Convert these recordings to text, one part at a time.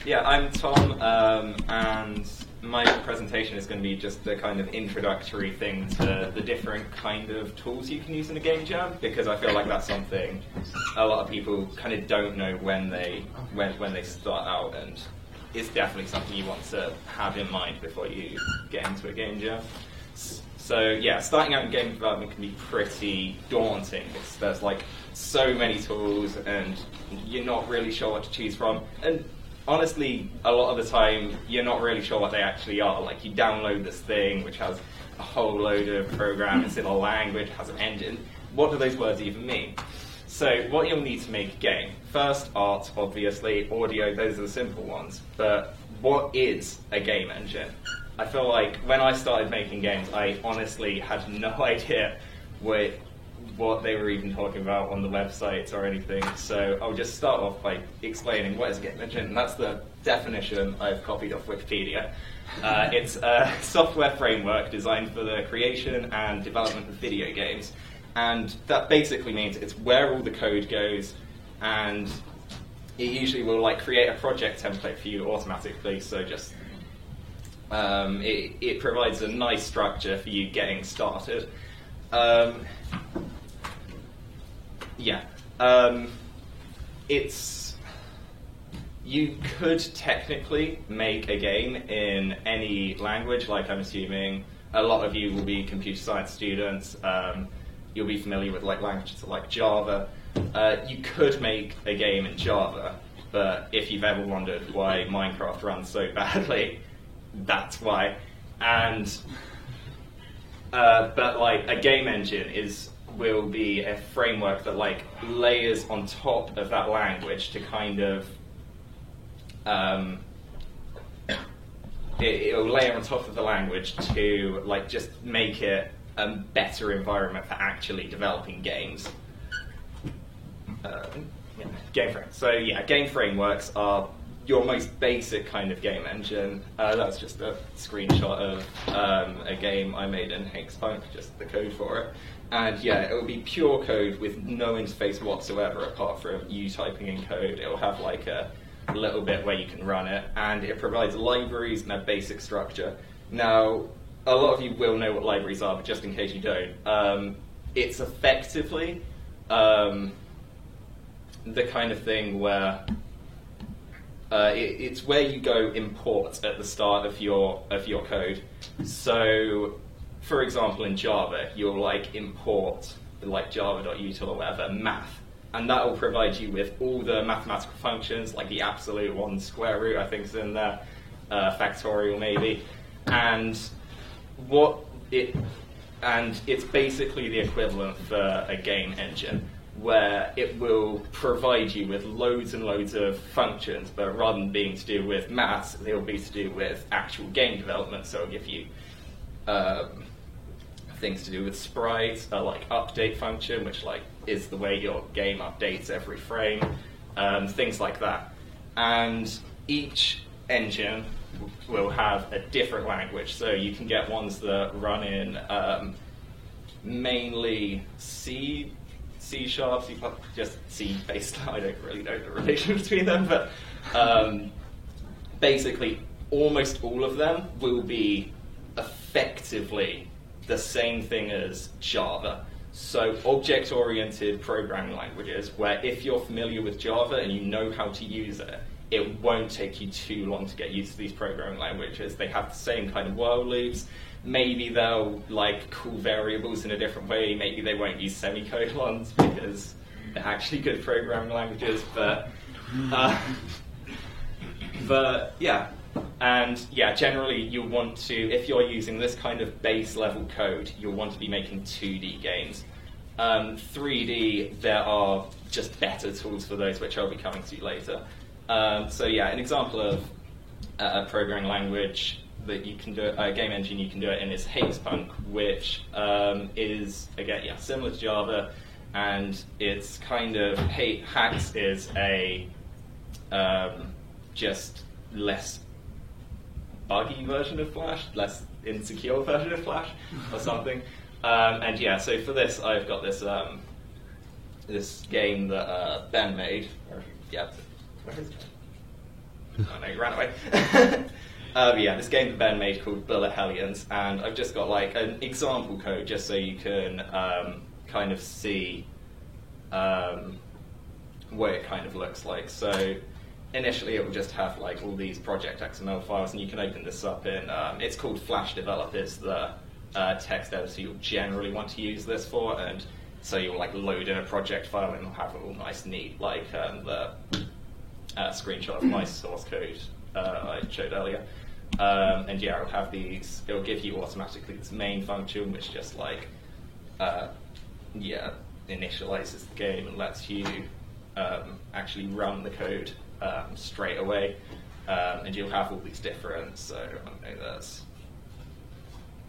Yeah, I'm Tom, and my presentation is going to be just the kind of introductory thing to the different kind of tools you can use in a game jam, because I feel like that's something a lot of people kind of don't know when they start out, and it's definitely something you want to have in mind before you get into a game jam. So yeah, starting out in game development can be pretty daunting because there's like so many tools and you're not really sure what to choose from. And honestly, a lot of the time you're not really sure what they actually are. Like you download this thing which has a whole load of programs, it's in a language, has an engine. What do those words even mean? So what you'll need to make a game. First, art, obviously, audio, those are the simple ones. But what is a game engine? I feel like when I started making games, I honestly had no idea what they were even talking about on the websites or anything. So I'll just start off by explaining what is a game engine, and that's the definition I've copied off Wikipedia. It's a software framework designed for the creation and development of video games. And that basically means it's where all the code goes, and it usually will like create a project template for you automatically, so just it provides a nice structure for you getting started. You could technically make a game in any language, like I'm assuming a lot of you will be computer science students. You'll be familiar with like languages like Java. You could make a game in Java, but if you've ever wondered why Minecraft runs so badly, that's why. And but like a game engine will be a framework that like layers on top of that language to kind of it'll layer on top of the language to like just make it a better environment for actually developing games. Game frameworks are your most basic kind of game engine. That's just a screenshot of a game I made in Hakespunk, just the code for it. And yeah, it will be pure code with no interface whatsoever apart from you typing in code. It will have like a little bit where you can run it, and it provides libraries and a basic structure. Now, a lot of you will know what libraries are, but just in case you don't, it's effectively the kind of thing where it's where you go import at the start of your code. So, for example, in Java, you'll like import like java.util or whatever math, and that will provide you with all the mathematical functions, like the absolute one, square root, I think is in there, factorial maybe, and it's basically the equivalent for a game engine, where it will provide you with loads and loads of functions, but rather than being to do with maths, they'll be to do with actual game development. So it'll give you things to do with sprites, like update function, which like is the way your game updates every frame, things like that. And each engine will have a different language, so you can get ones that run in mainly C#, C++, just C-based. I don't really know the relation between them, but basically almost all of them will be effectively the same thing as Java. So object-oriented programming languages, where if you're familiar with Java and you know how to use it, it won't take you too long to get used to these programming languages. They have the same kind of while loops. Maybe they'll like call variables in a different way. Maybe they won't use semicolons because they're actually good programming languages. But yeah. And yeah, generally you'll want to, if you're using this kind of base level code, you'll want to be making 2D games. 3D, there are just better tools for those, which I'll be coming to later. So yeah, an example of a programming language that you can do, a game engine you can do it in, is Hakespunk, which is, again, yeah, similar to Java, and it's kind of, Hax is a just less buggy version of Flash, less insecure version of Flash, or something. And yeah, so for this, I've got this this game that Ben made. Yeah, where is it? I know you ran away. Yeah, this game that Ben made called Bullet Hellions, and I've just got like an example code just so you can kind of see what it kind of looks like. So initially it will just have like all these project XML files, and you can open this up in, it's called Flash Develop, is the text editor you'll generally want to use this for, and so you'll like load in a project file and it'll have it all nice neat, like the screenshot of my source code I showed earlier. And yeah, it'll have these, it'll give you automatically this main function which just like, yeah, initializes the game and lets you actually run the code straight away. And you'll have all these different, so I don't know, there's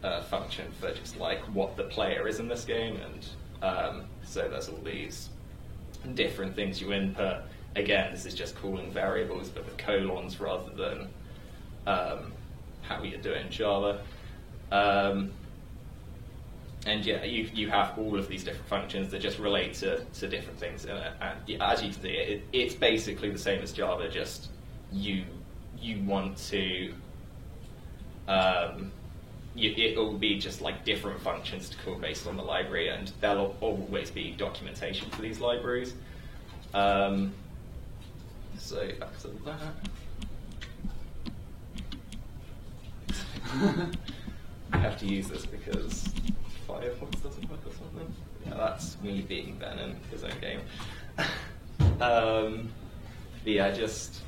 a function for just like what the player is in this game, and so there's all these different things you input. Again, this is just calling variables, but with colons rather than how you do it in Java. And yeah, you have all of these different functions that just relate to different things in it. And yeah, as you can see, it's basically the same as Java, just you want to, it will be just like different functions to call based on the library, and there'll always be documentation for these libraries. So back to that. I have to use this because Firefox doesn't work or something. Yeah, that's me being Ben in his own game. Yeah, just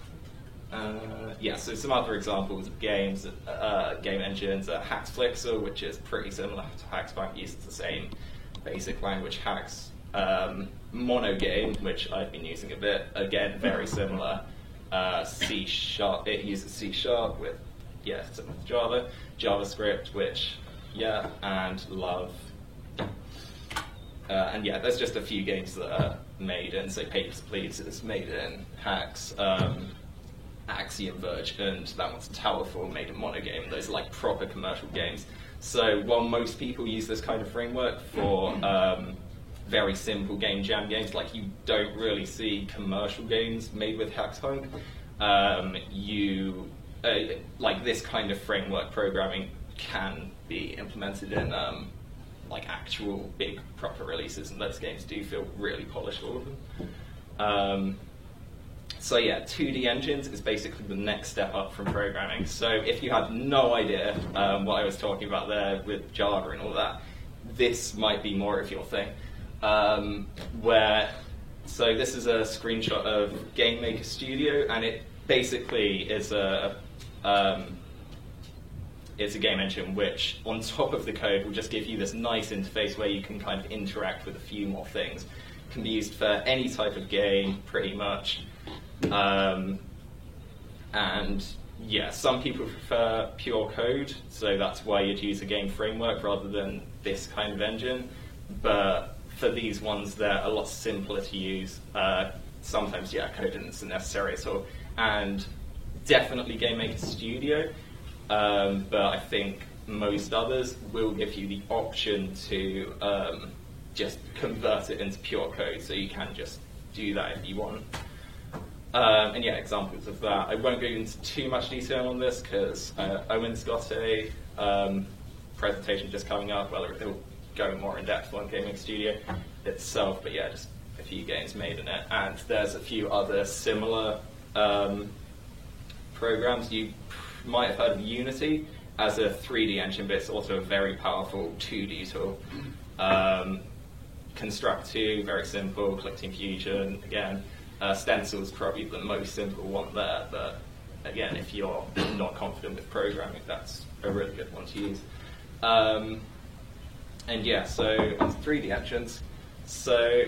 yeah. So some other examples of games, game engines, Haxflixer, which is pretty similar to Haxbank, uses the same basic language. Hax Monogame, which I've been using a bit, again very similar. C#, it uses C# with, yeah, similar to Java, JavaScript, which, yeah, and Love. And yeah, there's just a few games that are made in, so Papers, Please is made in Hax, Axiom Verge, and that one's Towerfall, made in Monogame. Those are like proper commercial games. So while most people use this kind of framework for very simple game jam games, like you don't really see commercial games made with Haxpunk, like this kind of framework programming can be implemented in like actual big proper releases, and those games do feel really polished, all of them. So yeah, 2D engines is basically the next step up from programming. So if you had no idea what I was talking about there with Java and all that, this might be more of your thing. So this is a screenshot of GameMaker Studio, and it basically is it's a game engine which, on top of the code, will just give you this nice interface where you can kind of interact with a few more things. It can be used for any type of game, pretty much. And yeah, some people prefer pure code, so that's why you'd use a game framework rather than this kind of engine. But for these ones, they're a lot simpler to use. Sometimes, yeah, code isn't necessary at all. And definitely GameMaker Studio, but I think most others will give you the option to just convert it into pure code, so you can just do that if you want. And yeah, examples of that. I won't go into too much detail on this because Owen's got a presentation just coming up. Well, he'll go more in depth on GameMaker Studio itself, but yeah, just a few games made in it. And there's a few other similar programs. You might have heard of Unity as a 3D engine, but it's also a very powerful 2D tool. Construct 2, very simple. ClickTeam Fusion, again. Stencil is probably the most simple one there, but again, if you're not confident with programming, that's a really good one to use. And yeah, so onto 3D engines. So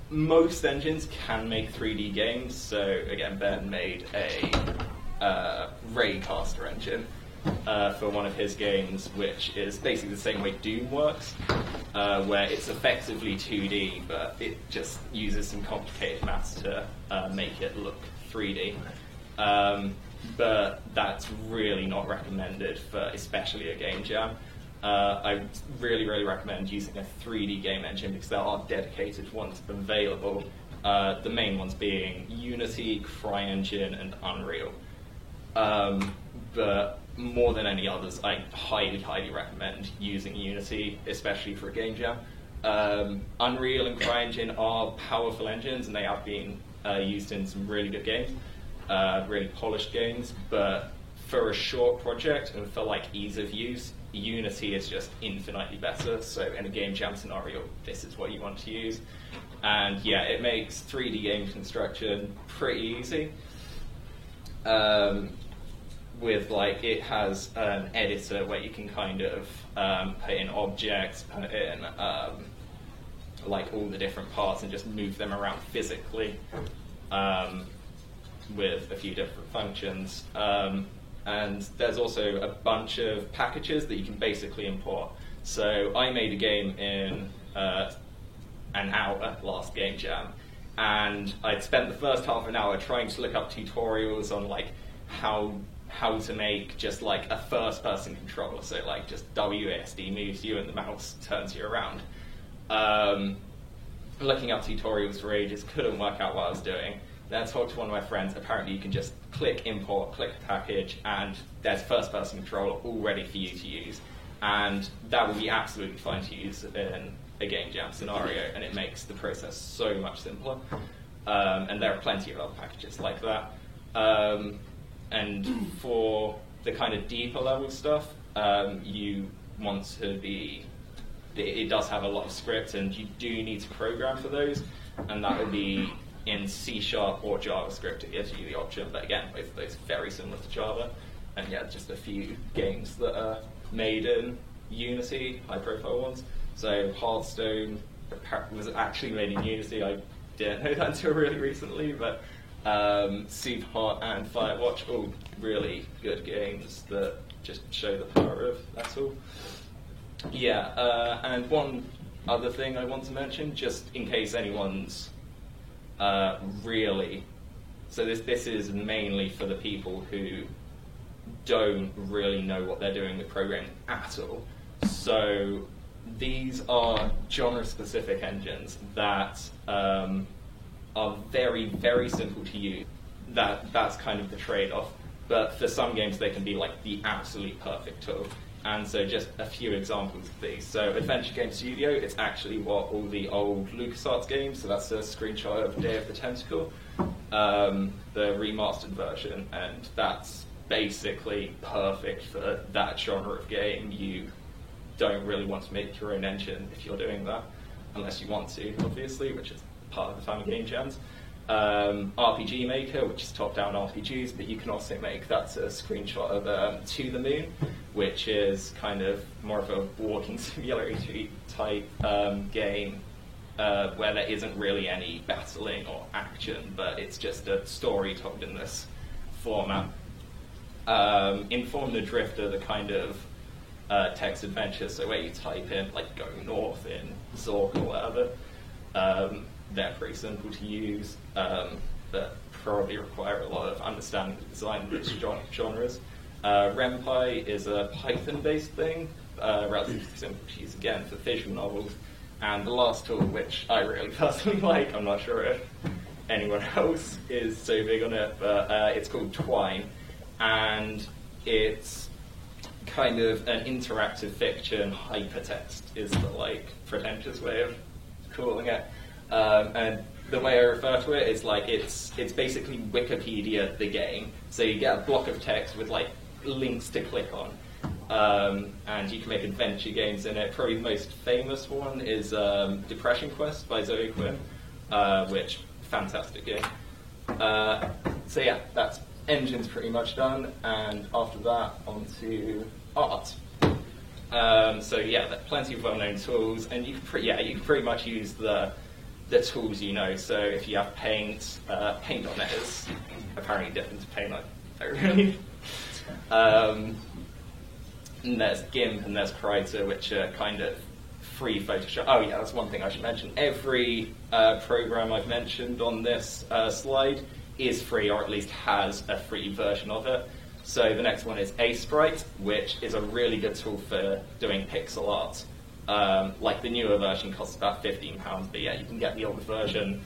most engines can make 3D games. So again, Ben made a Raycaster engine for one of his games, which is basically the same way Doom works, where it's effectively 2D, but it just uses some complicated maths to make it look 3D. But that's really not recommended for especially a game jam. I really recommend using a 3D game engine because there are dedicated ones available. The main ones being Unity, CryEngine, and Unreal. But more than any others, I highly, highly recommend using Unity, especially for a game jam. Unreal and CryEngine are powerful engines, and they have been used in some really good games, really polished games, but for a short project and for like ease of use, Unity is just infinitely better. So in a game jam scenario, this is what you want to use. And yeah, it makes 3D game construction pretty easy. With like, it has an editor where you can kind of put in objects, put in like all the different parts and just move them around physically with a few different functions. And there's also a bunch of packages that you can basically import. So I made a game in an hour last game jam, and I'd spent the first half an hour trying to look up tutorials on like how to make just like a first-person controller. So like just WASD moves you and the mouse turns you around. Looking up tutorials for ages, couldn't work out what I was doing. Then I talked to one of my friends. Apparently you can just click import, click package, and there's first-person controller all ready for you to use. And that would be absolutely fine to use in a game jam scenario, and it makes the process so much simpler. And there are plenty of other packages like that. And for the kind of deeper level stuff, you want to be, it does have a lot of script, and you do need to program for those, and that would be in C# or JavaScript. It gives you the option, but again, both of those very similar to Java. And yeah, just a few games that are made in Unity, high-profile ones. So Hearthstone was actually made in Unity. I didn't know that until really recently, but Superhot and Firewatch, all really good games that just show the power of that tool. Yeah, and one other thing I want to mention, just in case anyone's really, so this is mainly for the people who don't really know what they're doing with programming at all. So these are genre-specific engines that are very, very simple to use. That's kind of the trade-off. But for some games, they can be like the absolute perfect tool. And so just a few examples of these. So Adventure Game Studio, it's actually what all the old LucasArts games, so that's a screenshot of Day of the Tentacle, the remastered version, and that's basically perfect for that genre of game. You don't really want to make your own engine if you're doing that, unless you want to, obviously, which is part of the fun of game jams. RPG Maker, which is top-down RPGs, but you can also make, that's a screenshot of To the Moon, which is kind of more of a walking simulator type game where there isn't really any battling or action, but it's just a story told in this format. Inform the Drifter, the kind of text adventure, so where you type in, like, go north in Zork or whatever. They're pretty simple to use, but probably require a lot of understanding of design in which genres. RenPy is a Python-based thing, relatively simple to use again for visual novels. And the last tool, which I really personally like, I'm not sure if anyone else is so big on it, but it's called Twine. And it's kind of an interactive fiction hypertext is the like pretentious way of calling it. And the way I refer to it is like it's basically Wikipedia the game. So you get a block of text with like links to click on, and you can make adventure games in it. Probably the most famous one is Depression Quest by Zoe Quinn, which fantastic game. So yeah, that's engines pretty much done, and after that onto art. So yeah, there are plenty of well-known tools, and you can pretty much use the tools you know. So if you have Paint, Paint.net is apparently different to Paint. I really. And there's GIMP and there's Krita, which are kind of free Photoshop. Oh yeah, that's one thing I should mention. Every program I've mentioned on this slide is free, or at least has a free version of it. So the next one is Aseprite, which is a really good tool for doing pixel art. Like the newer version costs about £15, but yeah, you can get the older version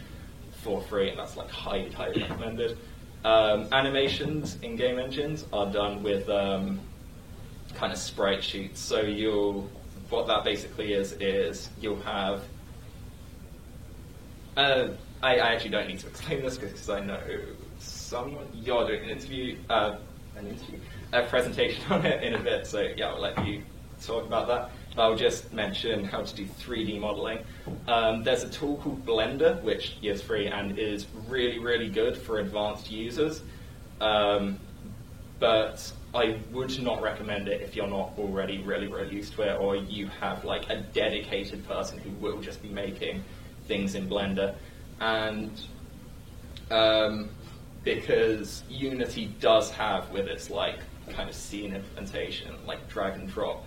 for free, and that's like highly, highly recommended. Animations in game engines are done with kind of sprite sheets. So what that basically is you'll have. I actually don't need to explain this because I know you're doing a presentation on it in a bit. So yeah, I'll let you talk about that. I'll just mention how to do 3D modeling. There's a tool called Blender, which is free and is really, really good for advanced users. But I would not recommend it if you're not already really, really used to it, or you have like a dedicated person who will just be making things in Blender. And because Unity does have, with its like kind of scene implementation, like drag and drop,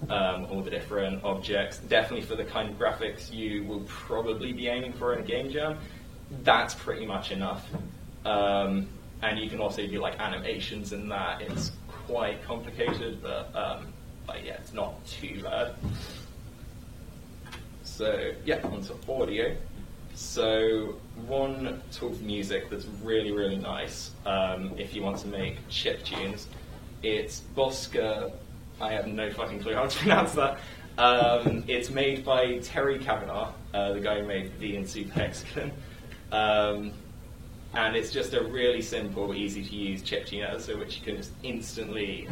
all the different objects, definitely for the kind of graphics you will probably be aiming for in a game jam, that's pretty much enough. And you can also do like animations in that. It's quite complicated, but yeah, it's not too bad. So yeah, onto audio. So one tool for music that's really, really nice if you want to make chip tunes, it's Bosca. I have no fucking clue how to pronounce that. It's made by Terry Kavanagh, the guy who made V and Super Hexagon. And it's just a really simple, easy to use chiptune editor which you can just instantly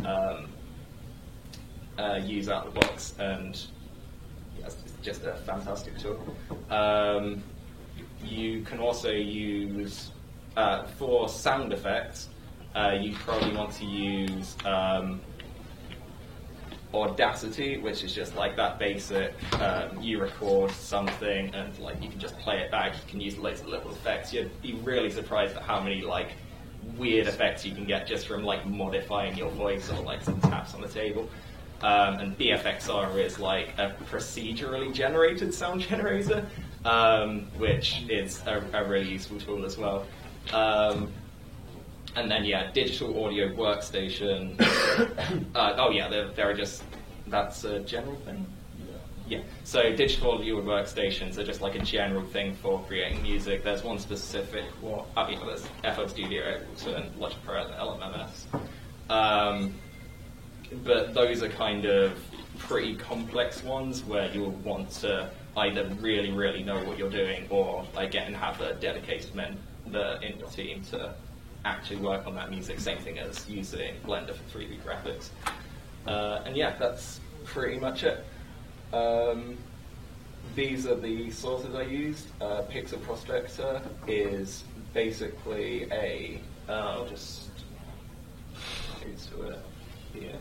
use out of the box, and yeah, it's just a fantastic tool. You can also use, for sound effects, you probably want to use Audacity, which is just like that basic, you record something and like you can just play it back, you can use loads of little effects. You'd be really surprised at how many like weird effects you can get just from like modifying your voice or like some taps on the table. And BFXR is like a procedurally generated sound generator, which is a really useful tool as well. And then, yeah, digital audio workstation. Oh, yeah, there are just, that's a general thing? Yeah. So digital audio workstations are just like a general thing for creating music. There's one specific, there's FL Studio, Ableton, Logic Pro, and LMMS. But those are kind of pretty complex ones where you'll want to either really, really know what you're doing or, again, have a dedicated member in your team to actually work on that music, same thing as using Blender for 3D graphics. And yeah, that's pretty much it. These are the sources I used. Pixel Prospector is basically a, I'll just go to it here.